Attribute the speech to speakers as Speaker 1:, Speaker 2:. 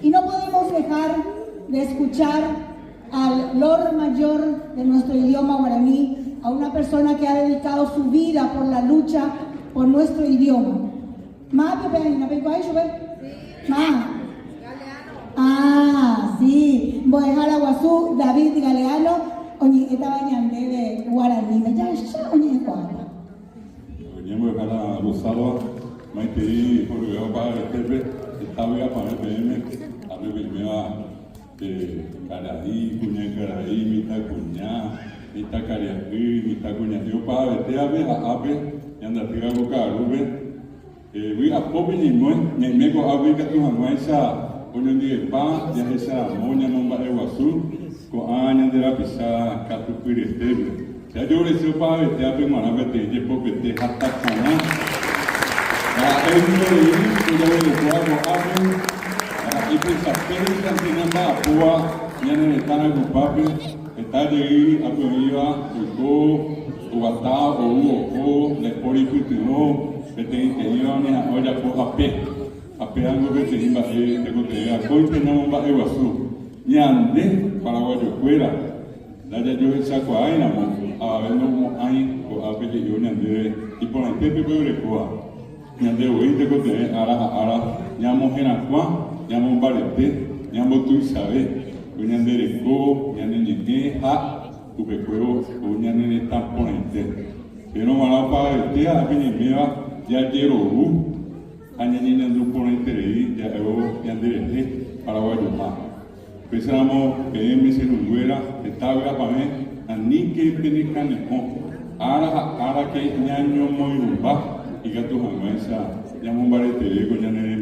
Speaker 1: Y no podemos dejar de escuchar al Lord Mayor de nuestro idioma guaraní, a una persona que ha dedicado su vida por la lucha por nuestro idioma. ¿Ma, Pepe? ¿No Pepe? ¿Ma? Ah, sí. Boejara Guazú, David Galeano, oye, esta bañante de guaraní. Ya, oye, guapa.
Speaker 2: Veníamos a la Luzada, Maite, por el para el Pepe, estaba ya para el PM, a ver, me Caraí, cuña Caraí, mitad cuñá, mitad Cariaquí, mitad cuñá. Yo para ver, te abre a Ape, y anda a tirar boca a Rubén. Voy a Popi y me co a ver que tu jamás uno dice pa, ya esa moña no va a Guazú, con años de la pisada, catu pirestebe. Ya yo le decía para ver, te abre mana vete, y porque te hasta cana. El número de que ya le cuadro abre, y pensa que cantina va a pua, ya no están a papi, está de ahí a tu vida, o gata, o le pori pitino, vete interiores, ahora por apeando que se iba a ir de cotería, coite no va a Guazú, ni ande para Guayocuera, ya yo el saco ahí, namo, a ver no hay, o a ver yo ni ande, y por el tiempo que brecoa, ni ande hoy de cotería, ara, llamo Genacua, llamo Barete, llamo tu Isabel, ni ande reco, ni ande ni ha, tu pecuero, o ni ande ni tan ponente, pero mala para el día, a que ni mea, ya quiero hanya ni nandu ponente rei ya evo ya de Paraguayo ma pensamos que me se nuera estaba para mí ani que penicane con ara que ñaño muy rumba y que tu jamás ya mon barete con ya ne